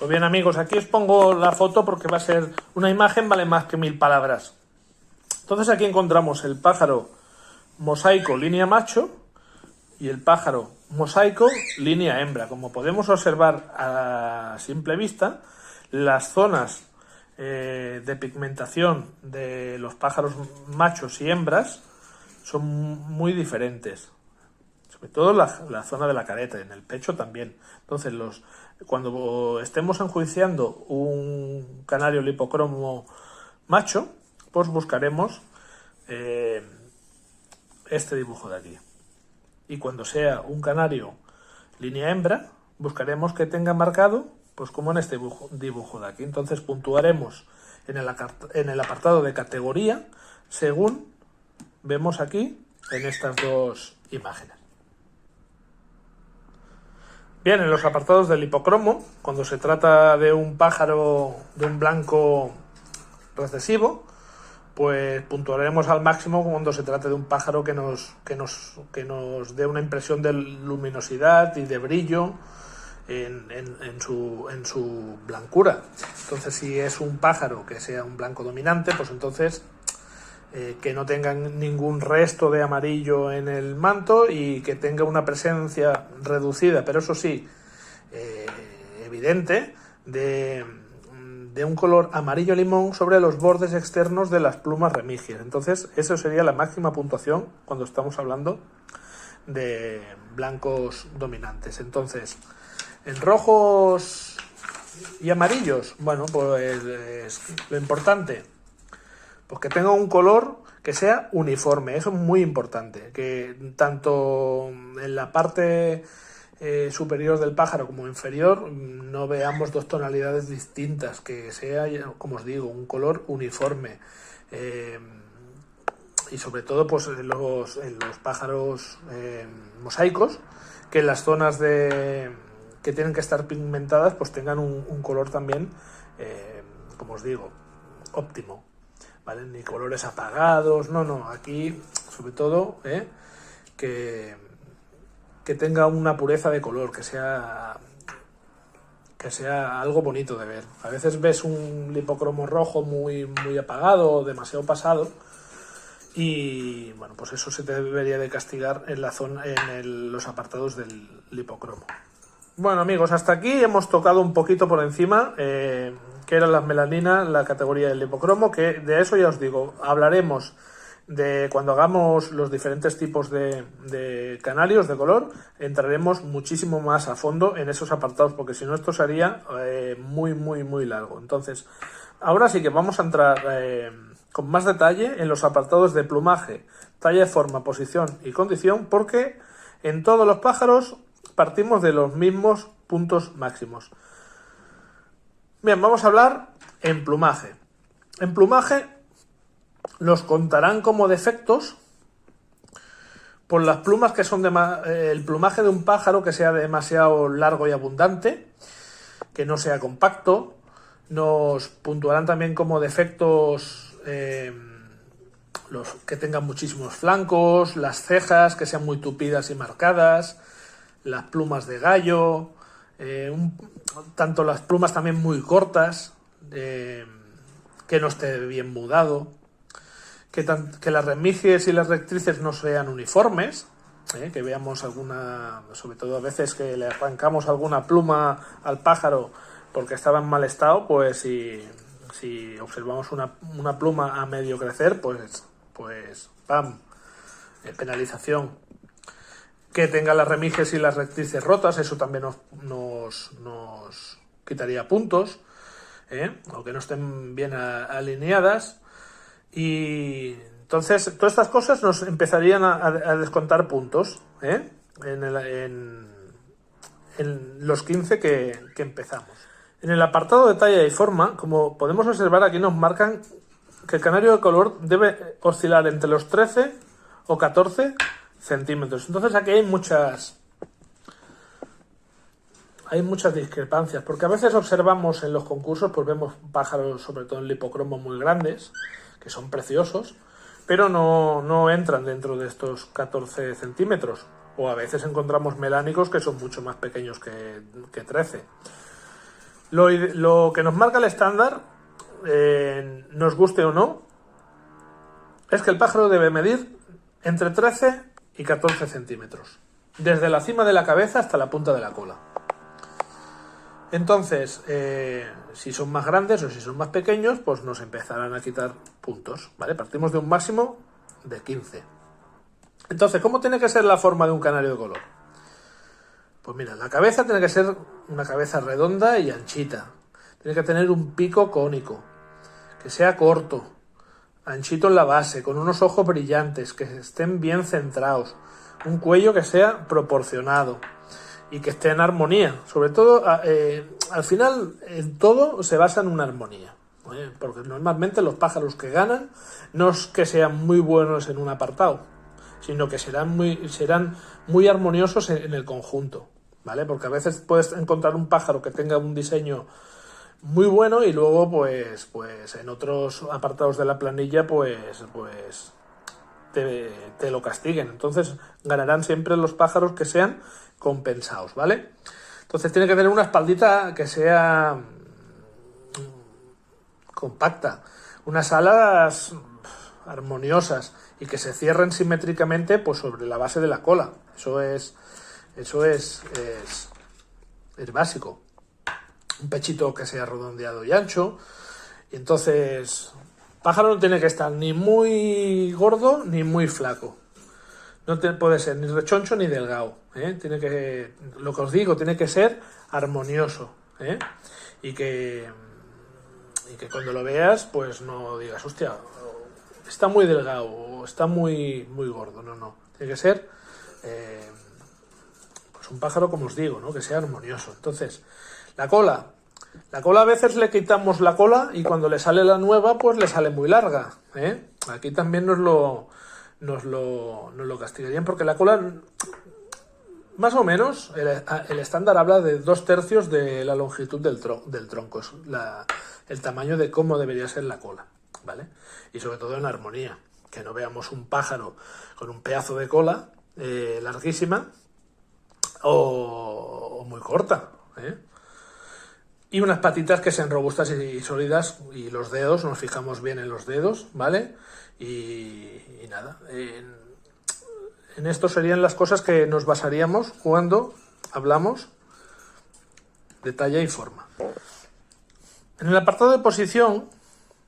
Pues bien, amigos, aquí os pongo la foto porque va a ser una imagen, vale más que 1000 palabras. Entonces aquí encontramos el pájaro mosaico línea macho y el pájaro mosaico línea hembra. Como podemos observar a simple vista, las zonas de pigmentación de los pájaros machos y hembras son muy diferentes. Sobre todo la zona de la careta, en el pecho también. Entonces, cuando estemos enjuiciando un canario lipocromo macho, pues buscaremos este dibujo de aquí. Y cuando sea un canario línea hembra, buscaremos que tenga marcado, pues como en este dibujo de aquí. Entonces puntuaremos en el apartado de categoría, según vemos aquí en estas dos imágenes. Bien, en los apartados del lipocromo, cuando se trata de un pájaro de un blanco recesivo, pues puntuaremos al máximo cuando se trate de un pájaro que nos dé una impresión de luminosidad y de brillo en su blancura. Entonces, si es un pájaro que sea un blanco dominante, pues entonces que no tenga ningún resto de amarillo en el manto y que tenga una presencia reducida, pero eso sí, evidente, de un color amarillo limón sobre los bordes externos de las plumas remigias. Entonces, eso sería la máxima puntuación cuando estamos hablando de blancos dominantes. Entonces, en rojos y amarillos, bueno, pues lo importante, pues que tenga un color que sea uniforme. Eso es muy importante, que tanto en la parte superior del pájaro como inferior no veamos dos tonalidades distintas, que sea, como os digo, un color uniforme. Y sobre todo pues en los pájaros mosaicos, que en las zonas que tienen que estar pigmentadas pues tengan un color también, como os digo, óptimo, ¿vale? Ni colores apagados, no, aquí sobre todo que tenga una pureza de color, que sea algo bonito de ver. A veces ves un lipocromo rojo muy apagado, demasiado pasado, y bueno, pues eso se debería de castigar en la zona, los apartados del lipocromo. Bueno, amigos, hasta aquí hemos tocado un poquito por encima que eran las melaninas, la categoría del lipocromo, que de eso ya os digo, hablaremos de cuando hagamos los diferentes tipos de canarios de color, entraremos muchísimo más a fondo en esos apartados, porque si no esto sería muy largo. Entonces, ahora sí que vamos a entrar con más detalle en los apartados de plumaje, talla, forma, posición y condición, porque en todos los pájaros partimos de los mismos puntos máximos. Bien, vamos a hablar en plumaje. En plumaje nos contarán como defectos por las plumas que son el plumaje de un pájaro que sea demasiado largo y abundante, que no sea compacto. Nos puntuarán también como defectos los que tengan muchísimos flancos, las cejas que sean muy tupidas y marcadas, las plumas de gallo, tanto las plumas también muy cortas, que no esté bien mudado, que las remiges y las rectrices no sean uniformes, que veamos alguna, sobre todo a veces que le arrancamos alguna pluma al pájaro porque estaba en mal estado, pues si observamos una pluma a medio crecer, pues ¡pam!, penalización. Que tenga las remiges y las rectrices rotas, eso también nos quitaría puntos, o que no estén bien alineadas. Y entonces todas estas cosas nos empezarían a descontar puntos en los 15 que empezamos. En el apartado de talla y forma, como podemos observar, aquí nos marcan que el canario de color debe oscilar entre los 13 o 14 centímetros. Entonces aquí hay muchas discrepancias, porque a veces observamos en los concursos, pues vemos pájaros, sobre todo en lipocromo, muy grandes, que son preciosos, pero no entran dentro de estos 14 centímetros. O a veces encontramos melánicos que son mucho más pequeños que 13. Lo que nos marca el estándar, nos guste o no, es que el pájaro debe medir entre 13 y 14 centímetros, desde la cima de la cabeza hasta la punta de la cola. Entonces, si son más grandes o si son más pequeños, pues nos empezarán a quitar puntos, ¿vale? Partimos de un máximo de 15. Entonces, ¿cómo tiene que ser la forma de un canario de color? Pues mira, la cabeza tiene que ser una cabeza redonda y anchita. Tiene que tener un pico cónico, que sea corto, anchito en la base, con unos ojos brillantes, que estén bien centrados, un cuello que sea proporcionado y que esté en armonía. Sobre todo, al final, en todo se basa en una armonía, ¿eh? Porque normalmente los pájaros que ganan no es que sean muy buenos en un apartado, sino que serán muy armoniosos en el conjunto, ¿vale? Porque a veces puedes encontrar un pájaro que tenga un diseño muy bueno y luego pues en otros apartados de la planilla pues te lo castiguen. Entonces ganarán siempre los pájaros que sean compensados, ¿vale? Entonces tiene que tener una espaldita que sea compacta, unas alas armoniosas y que se cierren simétricamente pues sobre la base de la cola. Eso es básico. Un pechito que sea redondeado y ancho. Y entonces, pájaro no tiene que estar ni muy gordo ni muy flaco. No puede ser ni rechoncho ni delgado, ¿eh? Lo que os digo, tiene que ser armonioso, ¿eh? Y que cuando lo veas, pues no digas, hostia, está muy delgado o está muy gordo. No. Tiene que ser pues un pájaro, como os digo, ¿no? Que sea armonioso. Entonces, la cola a veces le quitamos la cola y cuando le sale la nueva, pues le sale muy larga, ¿eh? Aquí también nos lo castigarían porque la cola, más o menos, el estándar habla de 2/3 de la longitud del tronco, es el tamaño de cómo debería ser la cola, ¿vale? Y sobre todo en armonía, que no veamos un pájaro con un pedazo de cola larguísima o muy corta, ¿eh? Y unas patitas que sean robustas y sólidas, y los dedos, nos fijamos bien en los dedos, ¿vale? Y nada, en esto serían las cosas que nos basaríamos cuando hablamos de talla y forma. En el apartado de posición,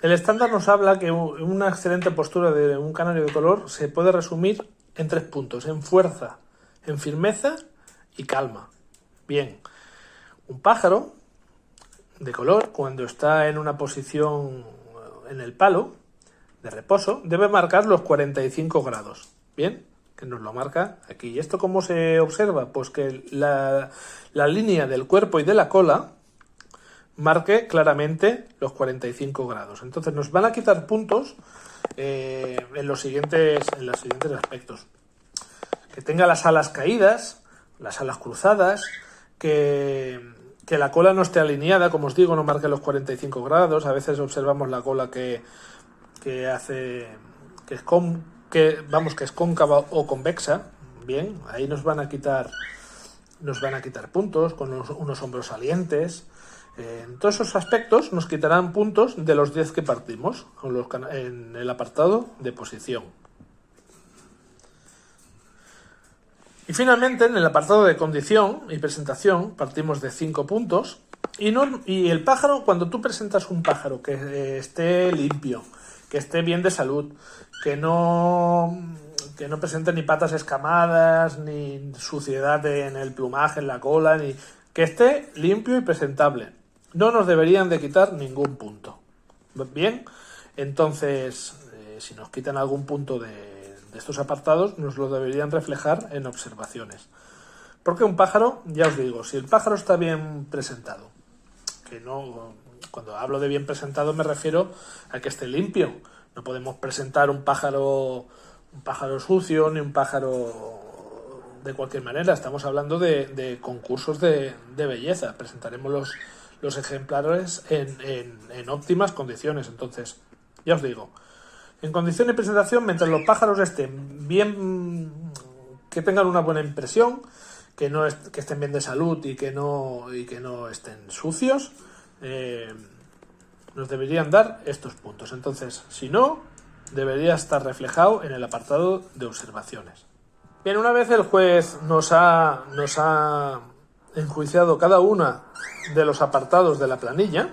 el estándar nos habla que una excelente postura de un canario de color se puede resumir en 3 puntos: en fuerza, en firmeza y calma. Bien, un pájaro de color, cuando está en una posición en el palo de reposo, debe marcar los 45 grados. Bien, que nos lo marca aquí. ¿Y esto cómo se observa? Pues que la línea del cuerpo y de la cola marque claramente los 45 grados. Entonces nos van a quitar puntos en los siguientes aspectos. Que tenga las alas caídas, las alas cruzadas, que la cola no esté alineada, como os digo, no marque los 45 grados. A veces observamos la cola que es cóncava o convexa. Bien, ahí nos van a quitar puntos, con unos hombros salientes. En todos esos aspectos nos quitarán puntos de los 10 que partimos en el apartado de posición. Y finalmente, en el apartado de condición y presentación, partimos de 5 puntos. Y el pájaro, cuando tú presentas un pájaro que esté limpio, que esté bien de salud, que no presente ni patas escamadas, ni suciedad en el plumaje, en la cola, ni que esté limpio y presentable, no nos deberían de quitar ningún punto. Bien, entonces, si nos quitan algún punto de estos apartados, nos lo deberían reflejar en observaciones. Porque un pájaro, ya os digo, si el pájaro está bien presentado, que no, cuando hablo de bien presentado me refiero a que esté limpio. No podemos presentar un pájaro sucio ni un pájaro de cualquier manera. Estamos hablando de concursos de belleza. Presentaremos los ejemplares en óptimas condiciones. Entonces, ya os digo, en condición de presentación, mientras los pájaros estén bien, que tengan una buena impresión, que estén bien de salud y que no estén sucios, nos deberían dar estos puntos. Entonces, si no, debería estar reflejado en el apartado de observaciones. Bien, una vez el juez nos ha enjuiciado cada uno de los apartados de la planilla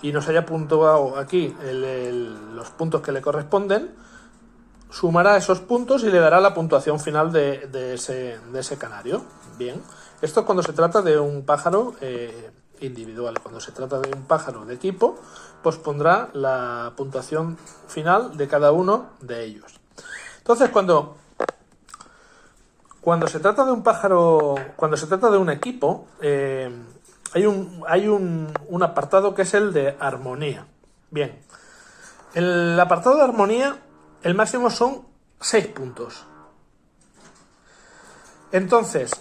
y nos haya puntuado aquí los puntos que le corresponden, sumará esos puntos y le dará la puntuación final de ese canario. Bien, esto cuando se trata de un pájaro individual. Cuando se trata de un pájaro de equipo, pues pondrá la puntuación final de cada uno de ellos. Entonces, cuando se trata de un pájaro, cuando se trata de un equipo, hay un apartado que es el de armonía. Bien, el apartado de armonía, el máximo son 6 puntos. Entonces,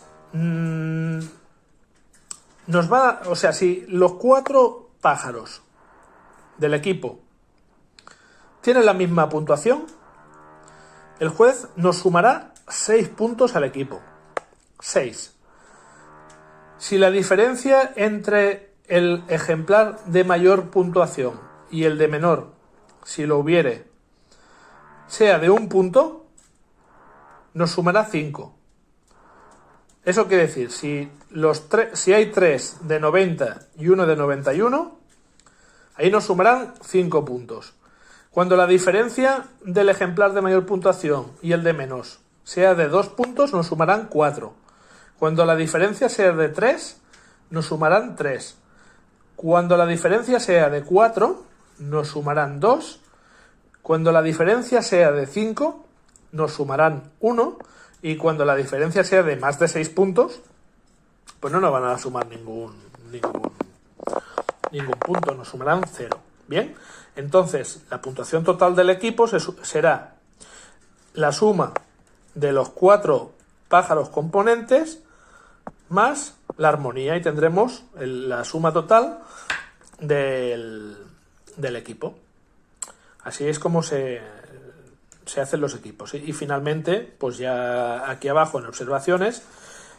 si los 4 pájaros del equipo tienen la misma puntuación, el juez nos sumará 6 puntos al equipo. 6. Si la diferencia entre el ejemplar de mayor puntuación y el de menor, si lo hubiere, sea de 1 punto, nos sumará 5. Eso quiere decir, si hay 3 de 90 y 1 de 91, ahí nos sumarán 5 puntos. Cuando la diferencia del ejemplar de mayor puntuación y el de menos sea de 2 puntos, nos sumarán 4. Cuando la diferencia sea de 3, nos sumarán 3. Cuando la diferencia sea de 4, nos sumarán 2. Cuando la diferencia sea de 5, nos sumarán 1. Y cuando la diferencia sea de más de 6 puntos, pues no nos van a sumar ningún punto, nos sumarán 0. Bien, entonces la puntuación total del equipo será la suma de los 4 pájaros componentes más la armonía, y tendremos la suma total del equipo. Así es como se hacen los equipos. Y finalmente, pues ya aquí abajo en observaciones,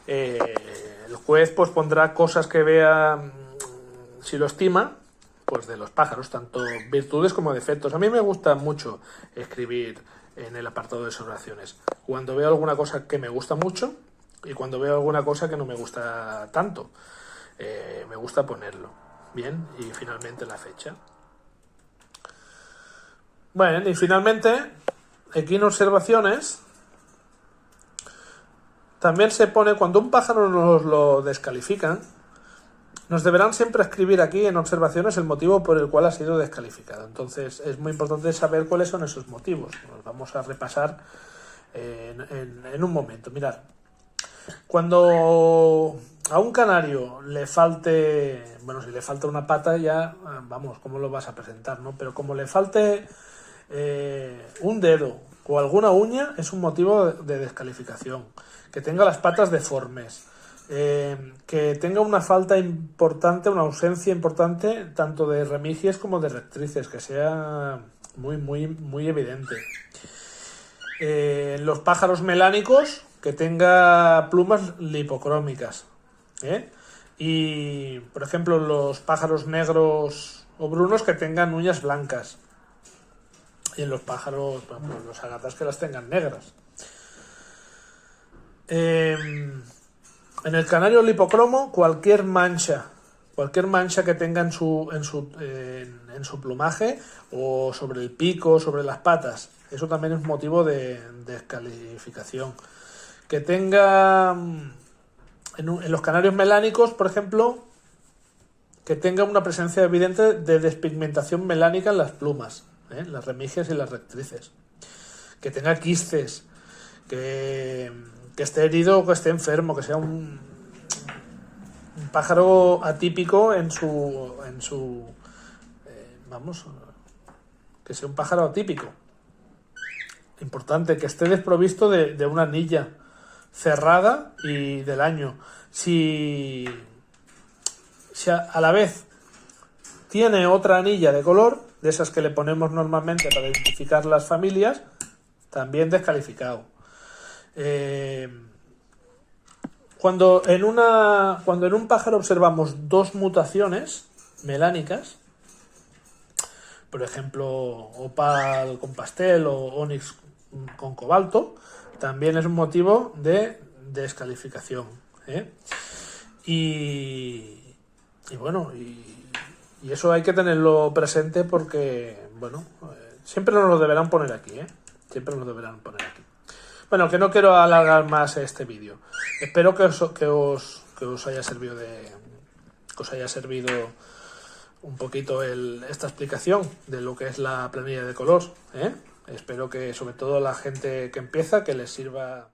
el juez pues pondrá cosas que vea, si lo estima, pues de los pájaros, tanto virtudes como defectos. A mí me gusta mucho escribir en el apartado de observaciones, cuando veo alguna cosa que me gusta mucho y cuando veo alguna cosa que no me gusta tanto, me gusta ponerlo. Bien, y finalmente la fecha. Bueno, y finalmente, aquí en observaciones, también se pone, cuando un pájaro nos lo descalifican, nos deberán siempre escribir aquí en observaciones el motivo por el cual ha sido descalificado. Entonces es muy importante saber cuáles son esos motivos. Los vamos a repasar en un momento. Mirad, cuando a un canario le falte, bueno, si le falta una pata ya, vamos, ¿cómo lo vas a presentar, no? Pero como le falte un dedo o alguna uña, es un motivo de descalificación. Que tenga las patas deformes, que tenga una falta importante, una ausencia importante, tanto de remiges como de rectrices, que sea muy evidente. Los pájaros melánicos, que tenga plumas lipocrómicas. Y, por ejemplo, los pájaros negros o brunos, que tengan uñas blancas. Y en los pájaros, por ejemplo, los agatas, que las tengan negras. En el canario lipocromo, cualquier mancha que tenga en su plumaje, o sobre el pico, sobre las patas, eso también es motivo de descalificación. Que tenga en los canarios melánicos, por ejemplo, que tenga una presencia evidente de despigmentación melánica en las plumas, las remiges y las rectrices. Que tenga quistes, que esté herido o que esté enfermo, que sea un pájaro atípico que sea un pájaro atípico. Importante, que esté desprovisto de una anilla cerrada y del año. Si a la vez tiene otra anilla de color, de esas que le ponemos normalmente para identificar las familias, también descalificado. Cuando en un pájaro observamos dos mutaciones melánicas, por ejemplo, opal con pastel o onix con cobalto, también es un motivo de descalificación, ¿eh? Y bueno, y eso hay que tenerlo presente porque, bueno, siempre nos lo deberán poner aquí, ¿eh? Siempre nos lo deberán poner aquí. Bueno, que no quiero alargar más este vídeo. Espero que os haya servido un poquito esta explicación de lo que es la planilla de color, ¿eh? Espero que sobre todo la gente que empieza que les sirva.